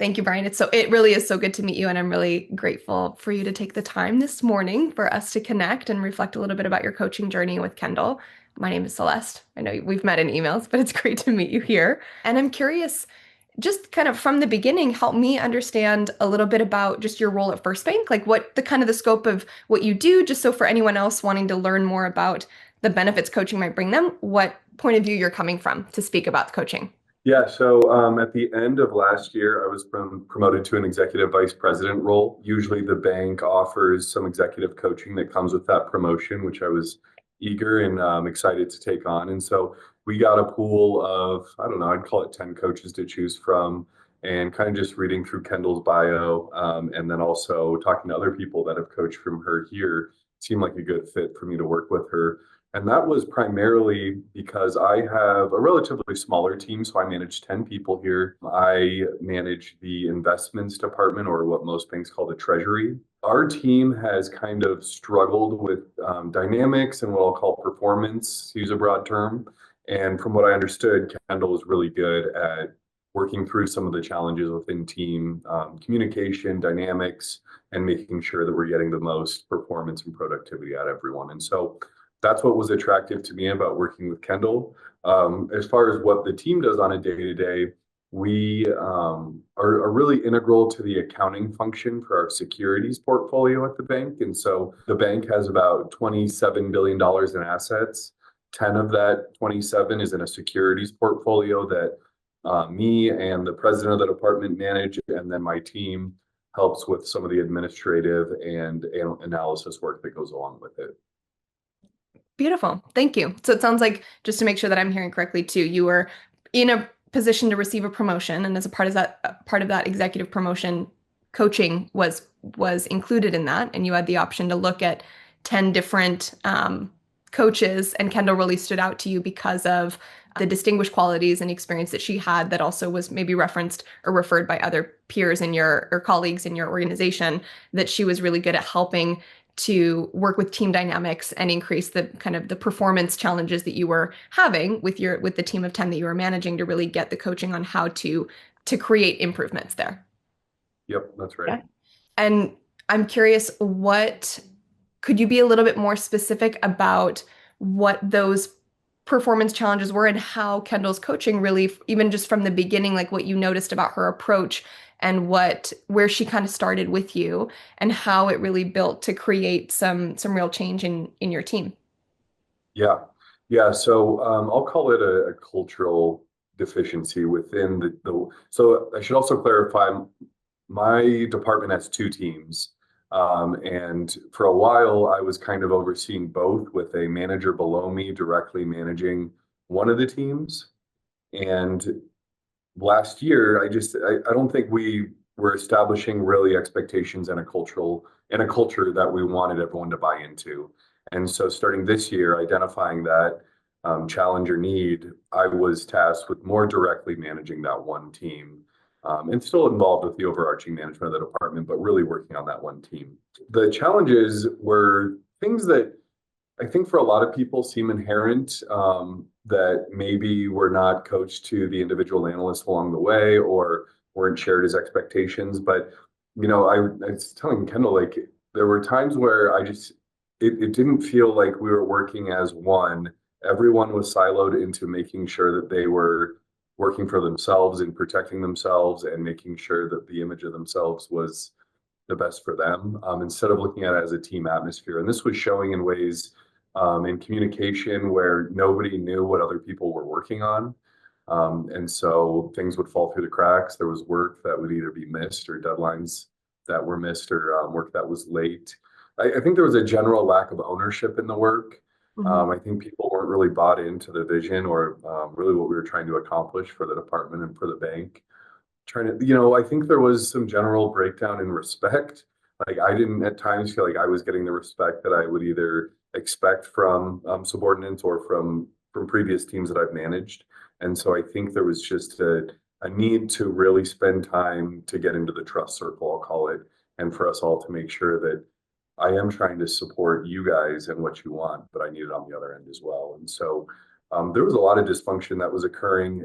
Thank you, Brian. It really is so good to meet you, and I'm really grateful for you to take the time this morning for us to connect and reflect a little bit about your coaching journey with Kendall. My name is Celeste. I know we've met in emails, but it's great to meet you here. And I'm curious, just kind of from the beginning, help me understand a little bit about just your role at FirstBank, like what the kind of the scope of what you do, just so for anyone else wanting to learn more about the benefits coaching might bring them, what point of view you're coming from to speak about coaching. Yeah, so at the end of last year, I was promoted to an executive vice president role. Usually, the bank offers some executive coaching that comes with that promotion, which I was eager and excited to take on. And so we got a pool of, I don't know, I'd call it 10 coaches to choose from, and kind of just reading through Kendall's bio, and then also talking to other people that have coached from her here seemed like a good fit for me to work with her. And that was primarily because I have a relatively smaller team. So I manage 10 people here. I manage the investments department, or what most banks call the treasury. Our team has kind of struggled with dynamics and what I'll call performance, to use a broad term. And from what I understood, Kendall is really good at working through some of the challenges within team communication, dynamics, and making sure that we're getting the most performance and productivity out of everyone. And so that's what was attractive to me about working with Kendall. As far as what the team does on a day-to-day, we are really integral to the accounting function for our securities portfolio at the bank. And so the bank has about $27 billion in assets. 10 of that 27 is in a securities portfolio that me and the president of the department manage, and then my team helps with some of the administrative and analysis work that goes along with it. Beautiful. Thank you. So it sounds like, just to make sure that I'm hearing correctly too, you were in a position to receive a promotion, and as a part of that executive promotion, coaching was included in that, and you had the option to look at 10 different coaches, and Kendall really stood out to you because of the distinguished qualities and experience that she had that also was maybe referenced or referred by other peers in your or colleagues in your organization, that she was really good at helping to work with team dynamics and increase the kind of the performance challenges that you were having with the team of 10 that you were managing, to really get the coaching on how to create improvements there. Yep, that's right. Yeah. And I'm curious, what could you be a little bit more specific about what those performance challenges were, and how Kendall's coaching really, even just from the beginning, like what you noticed about her approach and where she kind of started with you, and how it really built to create some real change in your team. Yeah. Yeah. So I'll call it a cultural deficiency within so I should also clarify, my department has two teams. And for a while, I was kind of overseeing both, with a manager below me directly managing one of the teams. And last year, I don't think we were establishing really expectations and a culture that we wanted everyone to buy into. And so starting this year, identifying that challenge or need, I was tasked with more directly managing that one team, and still involved with the overarching management of the department, but really working on that one team. The challenges were things that I think for a lot of people seem inherent, that maybe were not coached to the individual analysts along the way, or weren't shared as expectations. But, I was telling Kendall, like, there were times where it didn't feel like we were working as one. Everyone was siloed into making sure that they were working for themselves and protecting themselves and making sure that the image of themselves was the best for them, instead of looking at it as a team atmosphere. And this was showing in ways, in communication, where nobody knew what other people were working on. And so things would fall through the cracks. There was work that would either be missed, or deadlines that were missed, or work that was late. I think there was a general lack of ownership in the work. Mhm. I think people weren't really bought into the vision, or really what we were trying to accomplish for the department and for the bank. I think there was some general breakdown in respect. Like, I didn't at times feel like I was getting the respect that I would either expect from subordinates, or from previous teams that I've managed. And so I think there was just a need to really spend time to get into the trust circle, I'll call it, and for us all to make sure that I am trying to support you guys and what you want, but I need it on the other end as well. And so there was a lot of dysfunction that was occurring.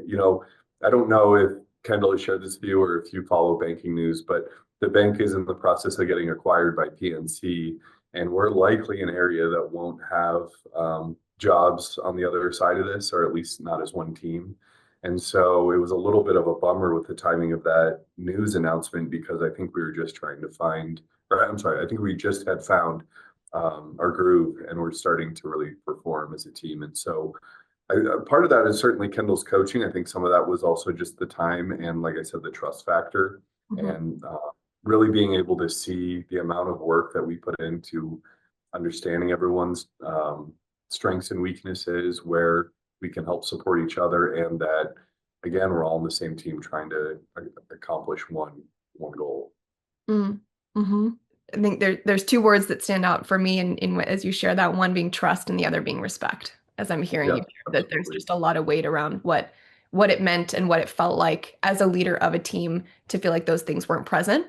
I don't know if Kendall has shared this with you or if you follow banking news, but the bank is in the process of getting acquired by PNC, and we're likely an area that won't have jobs on the other side of this, or at least not as one team. And so it was a little bit of a bummer with the timing of that news announcement because I think we were just trying to find, or I'm sorry, I think we just had found our groove and we're starting to really perform as a team. And so part of that is certainly Kendall's coaching. I think some of that was also just the time and, like I said, the trust factor Mhm. and really being able to see the amount of work that we put into understanding everyone's strengths and weaknesses, where we can help support each other, and that again, we're all on the same team trying to accomplish one goal. Mm. hmm I think there's two words that stand out for me as you share that, one being trust and the other being respect. As I'm hearing Yeah, you share that there's absolutely. just a lot of weight around what it meant and what it felt like as a leader of a team to feel like those things weren't present,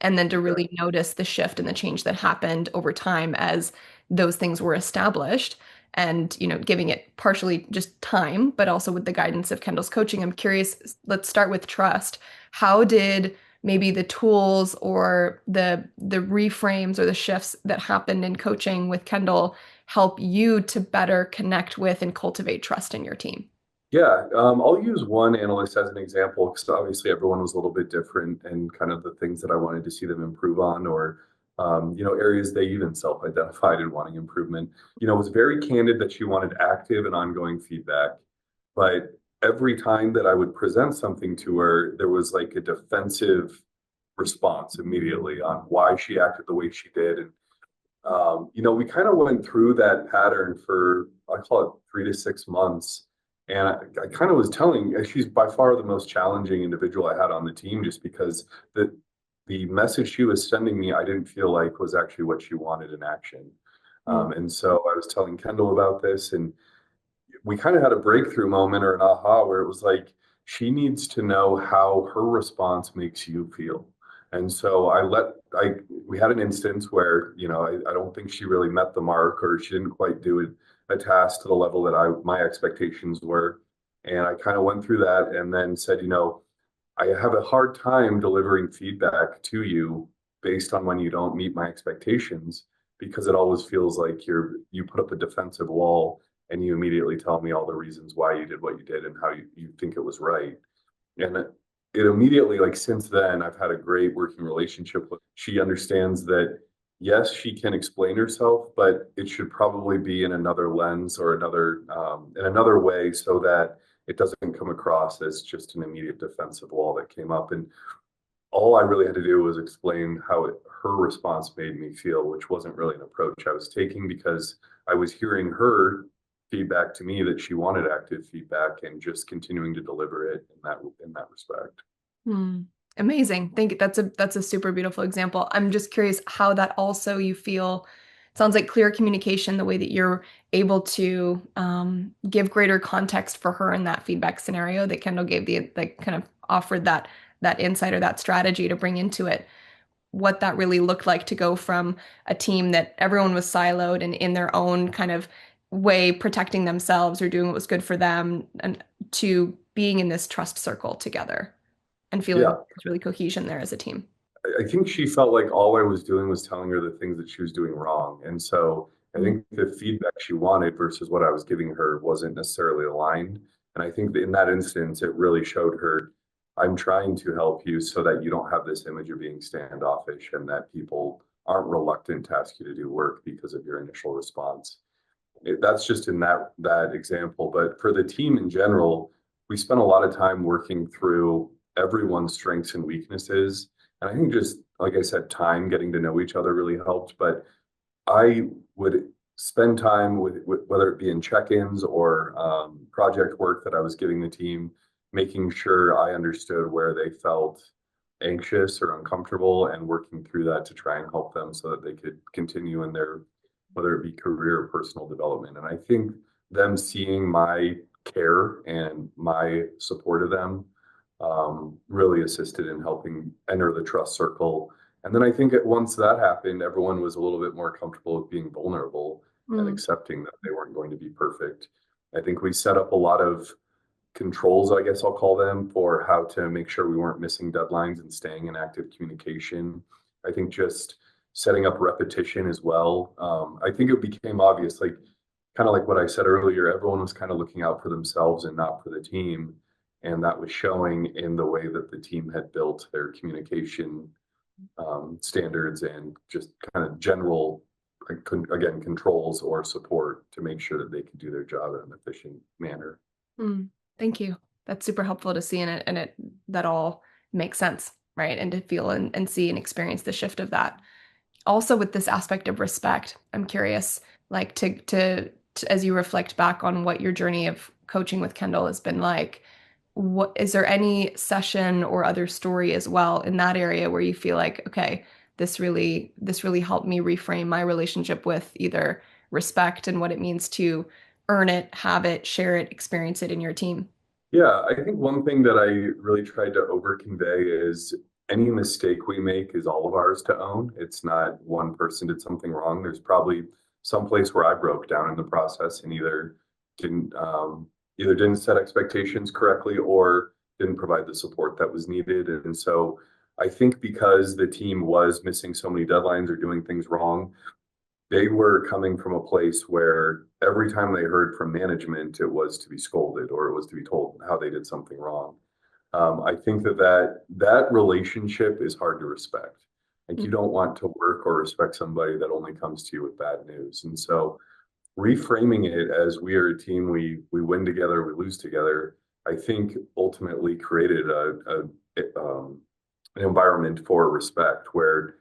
and then to Yeah, really notice the shift and the change that happened over time as those things were established. And giving it partially just time, but also with the guidance of Kendall's coaching. I'm curious, let's start with trust. How did maybe the tools or the reframes or the shifts that happened in coaching with Kendall help you to better connect with and cultivate trust in your team? yeah. I'll use one analyst as an example because obviously everyone was a little bit different and kind of the things that I wanted to see them improve on, or areas they even self-identified in wanting improvement. Was very candid that she wanted active and ongoing feedback, but every time that I would present something to her, there was like a defensive response immediately on why she acted the way she did. And we kind of went through that pattern for, I call it 3 to 6 months. And I kind of was telling, she's by far the most challenging individual I had on the team, just because the message she was sending me, I didn't feel like was actually what she wanted in action. Mm, And so I was telling Kendall about this, and we kind of had a breakthrough moment or an aha where it was like she needs to know how her response makes you feel. And so we had an instance where, I don't think she really met the mark, or she didn't quite do a task to the level that my expectations were. And I kind of went through that and then said, I have a hard time delivering feedback to you based on when you don't meet my expectations, because it always feels like you put up a defensive wall and you immediately tell me all the reasons why you did what you did and how you think it was right. And it immediately, like since then, I've had a great working relationship with. She understands that yes, she can explain herself, but it should probably be in another lens or in another way, so that it doesn't come across as just an immediate defensive wall that came up. And all I really had to do was explain how her response made me feel, which wasn't really an approach I was taking, because I was hearing her feedback to me that she wanted active feedback and just continuing to deliver it in that respect. mm. Amazing. Thank you. That's a super beautiful example. I'm just curious how that also you feel sounds like clear communication, the way that you're able to give greater context for her in that feedback scenario that Kendall gave the like kind of offered that insight or that strategy to bring into it, what that really looked like to go from a team that everyone was siloed and in their own kind of way protecting themselves or doing what was good for them, and to being in this trust circle together and feeling like Yeah, there's really cohesion there as a team. I think she felt like all I was doing was telling her the things that she was doing wrong. And so I Mm, think the feedback she wanted versus what I was giving her wasn't necessarily aligned. And I think that in that instance, it really showed her, I'm trying to help you so that you don't have this image of being standoffish and that people aren't reluctant to ask you to do work because of your initial response. That's just in that example. But for the team in general, we spent a lot of time working through everyone's strengths and weaknesses. And I think just like I said, time getting to know each other really helped. But I would spend time with whether it be in check-ins or project work that I was giving the team, making sure I understood where they felt anxious or uncomfortable and working through that to try and help them so that they could continue in their, whether it be career or personal development. And I think them seeing my care and my support of them really assisted in helping enter the trust circle. And then I think once that happened, everyone was a little bit more comfortable with being vulnerable and mm, accepting that they weren't going to be perfect. I think we set up a lot of controls, I guess I'll call them, for how to make sure we weren't missing deadlines and staying in active communication. I think just setting up repetition as well. I think it became obvious, like kind of like what I said earlier, everyone was kind of looking out for themselves and not for the team. And that was showing in the way that the team had built their communication standards and just kind of general, again, controls or support to make sure that they could do their job in an efficient manner. Mm, thank you. That's super helpful to see in it, and it that all makes sense, right? And to feel and see and experience the shift of that. Also, with this aspect of respect, I'm curious, like to as you reflect back on what your journey of coaching with Kendall has been like, what is there any session or other story as well in that area where you feel like, okay, this really helped me reframe my relationship with either respect and what it means to earn it, have it, share it, experience it in your team? Yeah, I think one thing that I really tried to over convey is any mistake we make is all of ours to own. It's not one person did something wrong. There's probably some place where I broke down in the process and didn't either didn't set expectations correctly or didn't provide the support that was needed. And so I think because the team was missing so many deadlines or doing things wrong, they were coming from a place where every time they heard from management, it was to be scolded or it was to be told how they did something wrong. I think that relationship is hard to respect. Like you Mm, don't want to work or respect somebody that only comes to you with bad news. And so reframing it as we are a team, we win together, we lose together, I think ultimately created an environment for respect where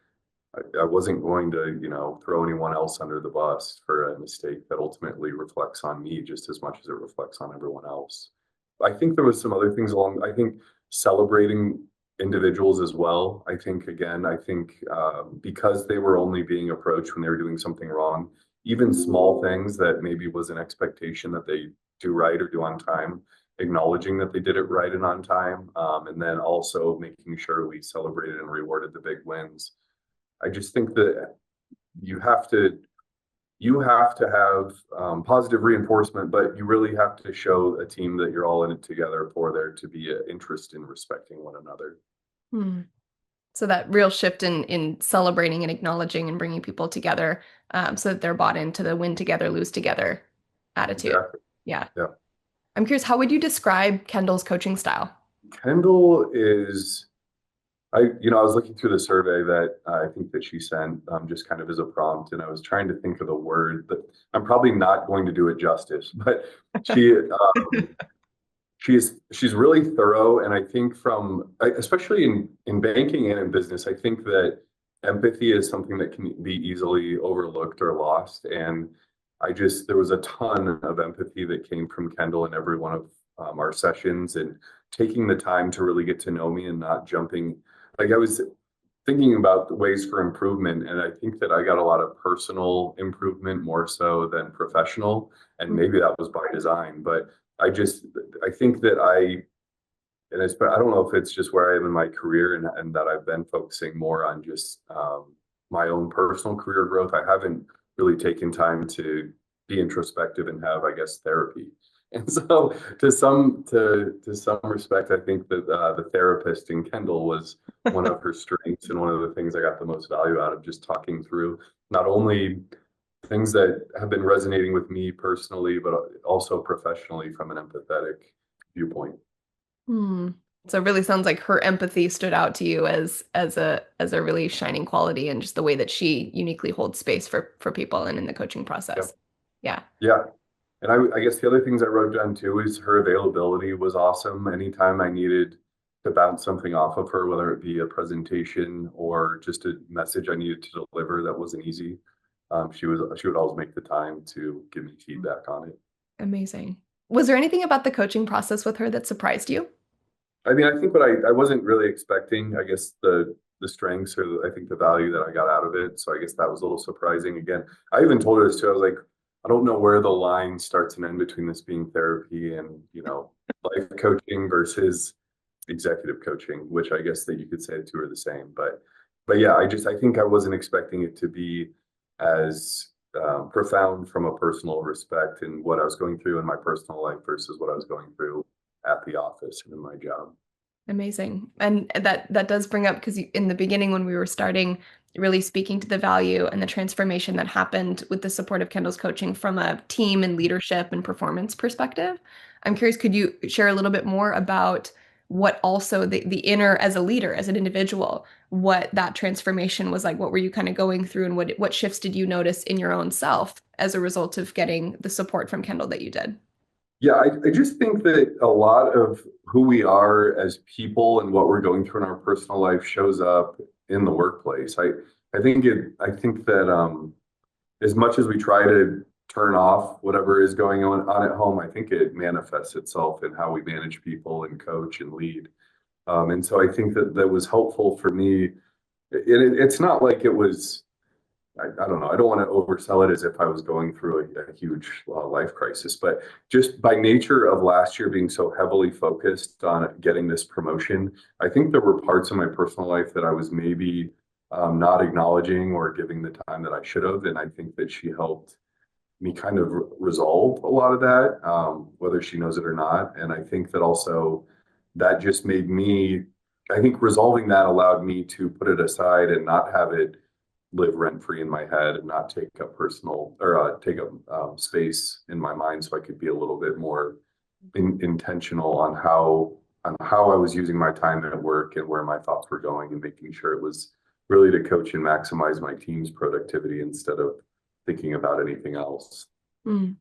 I wasn't going to, throw anyone else under the bus for a mistake that ultimately reflects on me just as much as it reflects on everyone else. I think there was some other things I think celebrating individuals as well. I think because they were only being approached when they were doing something wrong, even small things that maybe was an expectation that they do right or do on time, acknowledging that they did it right and on time, and then also making sure we celebrated and rewarded the big wins. I just think that you have to you have to have positive reinforcement, but you really have to show a team that you're all in it together for there to be an interest in respecting one another. mm. So that real shift in celebrating and acknowledging and bringing people together, so that they're bought into the win together, lose together attitude. Exactly. Yeah. Yeah. I'm curious, how would you describe Kendall's coaching style? Kendall is I was looking through the survey that I think that she sent just kind of as a prompt, and I was trying to think of the word that I'm probably not going to do it justice, but she she's really thorough, and I think especially in banking and in business, I think that empathy is something that can be easily overlooked or lost. And there was a ton of empathy that came from Kendall in every one of our sessions, and taking the time to really get to know me and not jumping. Like I was thinking about the ways for improvement, and I think that I got a lot of personal improvement more so than professional, and maybe that was by design. But I think that I don't know if it's just where I am in my career and that I've been focusing more on just my own personal career growth. I haven't really taken time to be introspective and have, I guess, therapy. And so, to some respect, I think that the therapist in Kendall was one of her strengths and one of the things I got the most value out of, just talking through not only things that have been resonating with me personally, but also professionally from an empathetic viewpoint. Hmm. So it really sounds like her empathy stood out to you as a really shining quality, and just the way that she uniquely holds space for people and in the coaching Yeah. process. Yeah. Yeah. And I guess the other things I wrote down too is her availability was awesome. Anytime I needed to bounce something off of her, whether it be a presentation or just a message I needed to deliver that wasn't easy, she would always make the time to give me feedback on it. Amazing. Was there anything about the coaching process with her that surprised you? I mean, I think what I wasn't really expecting, I guess the strengths or I think the value that I got out of it. So I guess that was a little surprising. Again, I even told her this too. I was like, I don't know where the line starts and end between this being therapy and, life coaching versus executive coaching, which I guess that you could say the two are the same. But yeah, I think I wasn't expecting it to be as profound from a personal respect and what I was going through in my personal life versus what I was going through at the office and in my job. Amazing. And that does bring up, because in the beginning when we were starting, really speaking to the value and the transformation that happened with the support of Kendall's coaching from a team and leadership and performance perspective. I'm curious, could you share a little bit more about what also the inner, as a leader, as an individual, what that transformation was like? What were you kind of going through, and what shifts did you notice in your own self as a result of getting the support from Kendall that you did? Yeah, I just think that a lot of who we are as people and what we're going through in our personal life shows up in the workplace. I think that as much as we try to turn off whatever is going on at home, I think it manifests itself in how we manage people and coach and lead. And so I think that that was helpful for me. It's not like it was, I don't know, I don't want to oversell it as if I was going through a huge life crisis, but just by nature of last year being so heavily focused on getting this promotion, I think there were parts of my personal life that I was maybe not acknowledging or giving the time that I should have. And I think that she helped me kind of resolve a lot of that, whether she knows it or not. And I think that also that just made me, I think resolving that allowed me to put it aside and not have it live rent free in my head and not take up personal or take up space in my mind, so I could be a little bit more intentional on how I was using my time at work and where my thoughts were going, and making sure it was really to coach and maximize my team's productivity instead of thinking about anything else. Mm,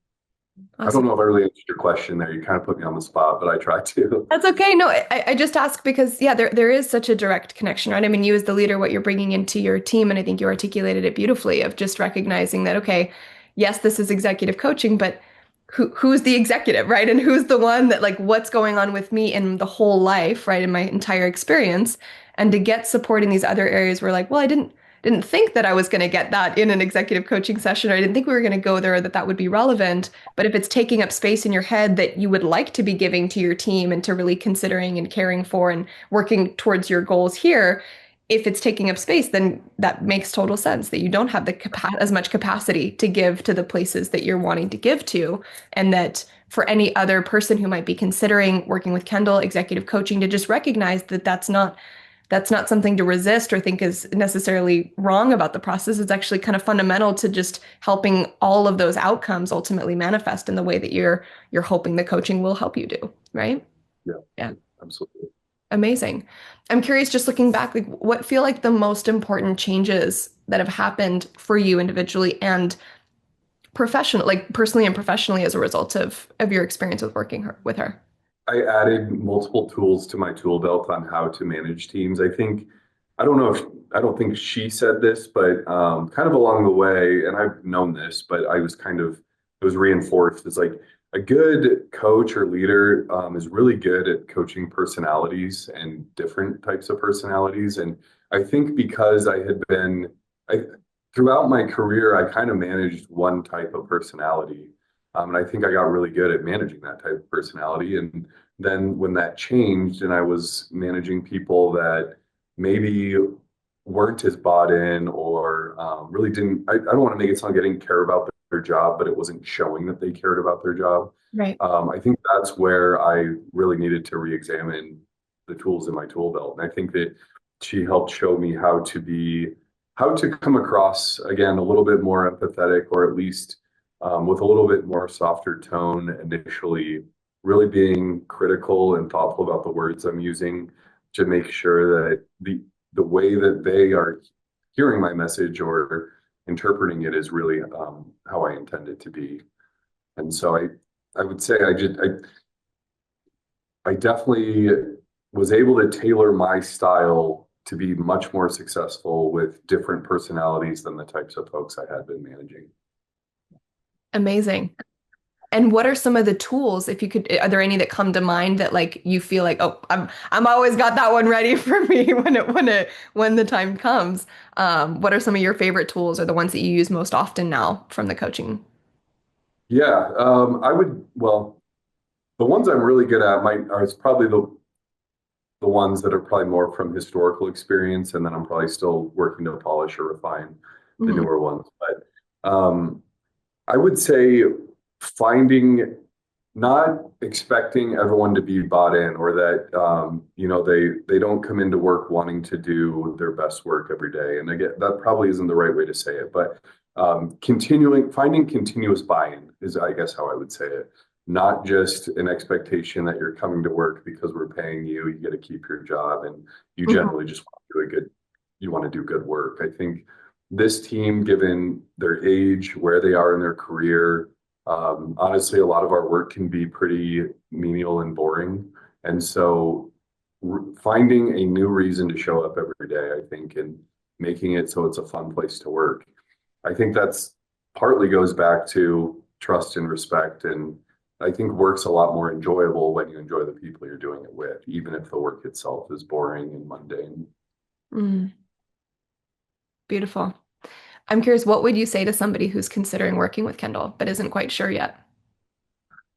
I don't awesome. know if I really answered your question there. You kind of put me on the spot, but I tried to. That's okay. No, I just ask because, yeah, there is such a direct connection, right? I mean, you as the leader, what you're bringing into your team, and I think you articulated it beautifully, of just recognizing that, okay, yes, this is executive coaching, but who's the executive, right? And who's the one that, like, what's going on with me in the whole life, right? In my entire experience. And to get support in these other areas where, like, well, I didn't think that I was going to get that in an executive coaching session, or I didn't think we were going to go there, or that that would be relevant. But if it's taking up space in your head that you would like to be giving to your team and to really considering and caring for and working towards your goals here, if it's taking up space, then that makes total sense that you don't have as much capacity to give to the places that you're wanting to give to. And that for any other person who might be considering working with Kendall, executive coaching, to just recognize that that's not something to resist or think is necessarily wrong about the process. It's actually kind of fundamental to just helping all of those outcomes ultimately manifest in the way that you're hoping the coaching will help you do, right? Yeah, Yeah. absolutely. Amazing. I'm curious, just looking back, like, what feel like the most important changes that have happened for you individually and professional, like personally and professionally, as a result of your experience with working with her? I added multiple tools to my tool belt on how to manage teams. I don't know if, I don't think she said this, but kind of along the way, and I've known this, but it was reinforced. It's like a good coach or leader is really good at coaching personalities and different types of personalities. And I think because I, throughout my career, I kind of managed one type of personality. And I think I got really good at managing that type of personality. And then when that changed and I was managing people that maybe weren't as bought in or really didn't, I don't want to make it sound like I didn't care about their job, but it wasn't showing that they cared about their job. Right. I think that's where I really needed to re-examine the tools in my tool belt. And I think that she helped show me how to come across, again, a little bit more empathetic, or at least with a little bit more softer tone initially, really being critical and thoughtful about the words I'm using to make sure that the way that they are hearing my message or interpreting it is really how I intend it to be. And so I would say I definitely was able to tailor my style to be much more successful with different personalities than the types of folks I had been managing. Amazing. And what are some of the tools, if you could, are there any that come to mind that, like, you feel like, oh, I'm always got that one ready for me when the time comes. What are some of your favorite tools, or the ones that you use most often now from the coaching? Yeah, well, the ones I'm really good at might are it's probably the ones that are probably more from historical experience, and then I'm probably still working to polish or refine the Mhm. newer ones. But I would say finding not expecting everyone to be bought in or that they don't come into work wanting to do their best work every day. And again, that probably isn't the right way to say it, but finding continuous buy-in is, I guess, how I would say it. Not just an expectation that you're coming to work because we're paying you, you get to keep your job, and you Mhm. generally just want to do you want to do good work. I think this team, given their age, where they are in their career, honestly, a lot of our work can be pretty menial and boring. And so finding a new reason to show up every day, I think, and making it so it's a fun place to work. I think that's partly goes back to trust and respect. And I think work's a lot more enjoyable when you enjoy the people you're doing it with, even if the work itself is boring and mundane. Mm, beautiful. I'm curious, what would you say to somebody who's considering working with Kendall but isn't quite sure yet?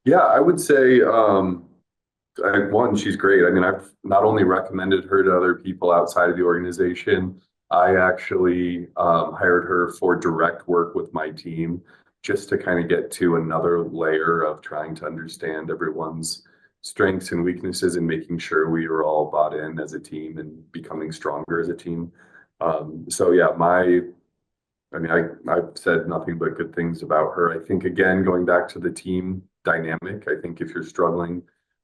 Yeah, I would say one, she's great. I mean, I've not only recommended her to other people outside of the organization, I actually hired her for direct work with my team just to kind of get to another layer of trying to understand everyone's strengths and weaknesses and making sure we are all bought in as a team and becoming stronger as a team. So yeah, I've said nothing but good things about her. I think, again, going back to the team dynamic, I think if you're struggling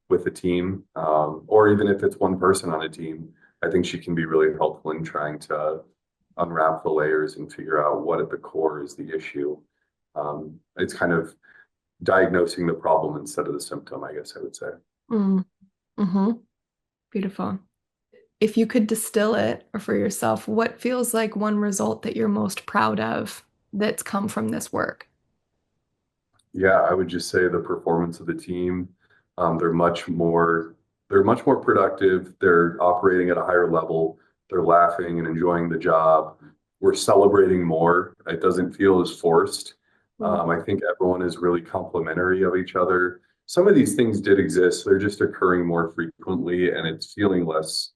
with a team, or even if it's one person on a team, I think she can be really helpful in trying to unwrap the layers and figure out what at the core is the issue. It's kind of diagnosing the problem instead of the symptom, I guess I would say. Mm, hmm. Beautiful. If you could distill it for yourself, what feels like one result that you're most proud of that's come from this work? Yeah, I would just say the performance of the team. They're much more productive. They're operating at a higher level. They're laughing and enjoying the job. We're celebrating more. It doesn't feel as forced. Mm. I think everyone is really complimentary of each other. Some of these things did exist. They're just occurring more frequently, and it's feeling less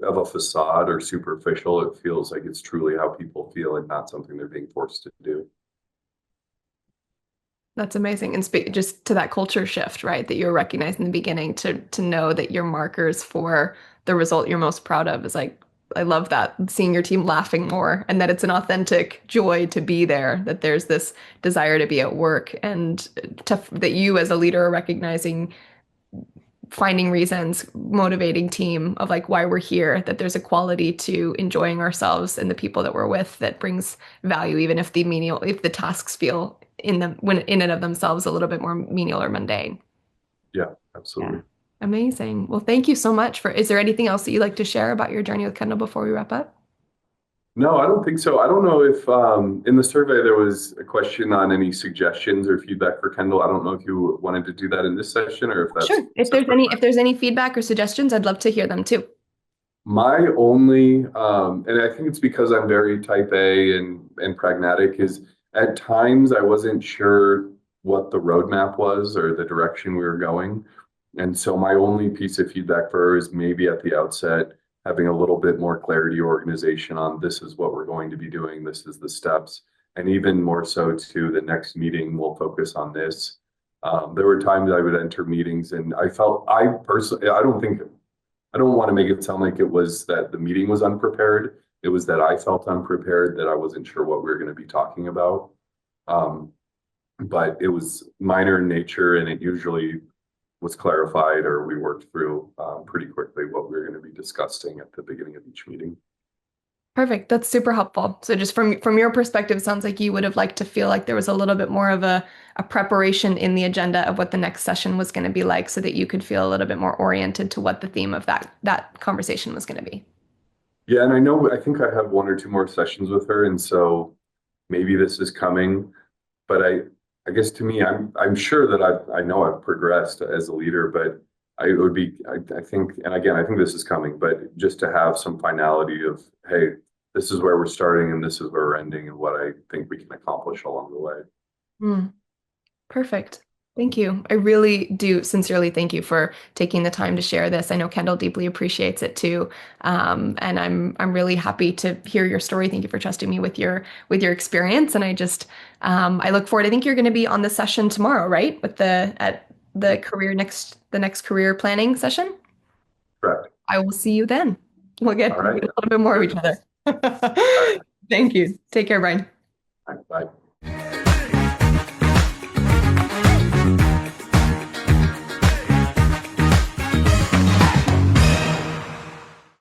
of a facade or superficial. It feels like it's truly how people feel and not something they're being forced to do. That's amazing. And just to that culture shift, right, that you're recognizing in the beginning to know that your markers for the result you're most proud of is like, I love that, seeing your team laughing more and that it's an authentic joy to be there, that there's this desire to be at work and that you as a leader are recognizing finding reasons, motivating team of like why we're here, that there's a quality to enjoying ourselves and the people that we're with that brings value, even if if the tasks feel when in and of themselves a little bit more menial or mundane. Yeah, Yeah. absolutely. Amazing. Well, thank you so much is there anything else that you'd like to share about your journey with Kendall before we wrap up? No, I don't think so. I don't know if in the survey there was a question on any suggestions or feedback for Kendall. I don't know if you wanted to do that in this session or if that's Sure. If there's separate. any feedback or suggestions, I'd love to hear them too. My only, and I think it's because I'm very type A and pragmatic, is at times I wasn't sure what the roadmap was or the direction we were going. And so my only piece of feedback for her is maybe at the outset, having a little bit more clarity or organization on this is what we're going to be doing, this is the steps. And even more so to the next meeting, we'll focus on this. There were times I would enter meetings and I personally, I don't want to make it sound like it was that the meeting was unprepared. It was that I felt unprepared, that I wasn't sure what we were going to be talking about. Um, but it was minor in nature, and it usually was clarified or we worked through pretty quickly what we were going to be discussing at the beginning of each meeting. Perfect. That's super helpful. So just from your perspective, it sounds like you would have liked to feel like there was a little bit more of a preparation in the agenda of what the next session was going to be like so that you could feel a little bit more oriented to what the theme of that conversation was going to be. Yeah, and I think I have one or two more sessions with her, and so maybe this is coming. But I guess to me, I'm sure that I know I've progressed as a leader, but I think, and again, I think this is coming, but just to have some finality of, hey, this is where we're starting and this is where we're ending and what I think we can accomplish along the way. Mm, perfect. Thank you. I really do sincerely thank you for taking the time to share this. I know Kendall deeply appreciates it too. And I'm really happy to hear your story. Thank you for trusting me with your experience. And I look forward. I think you're going to be on the session tomorrow, right? With the at the next career planning session. Correct. I will see you then. All We'll right. get a little bit more of Good. each other. All right. Thank you. Take care, Brian. Bye. Bye.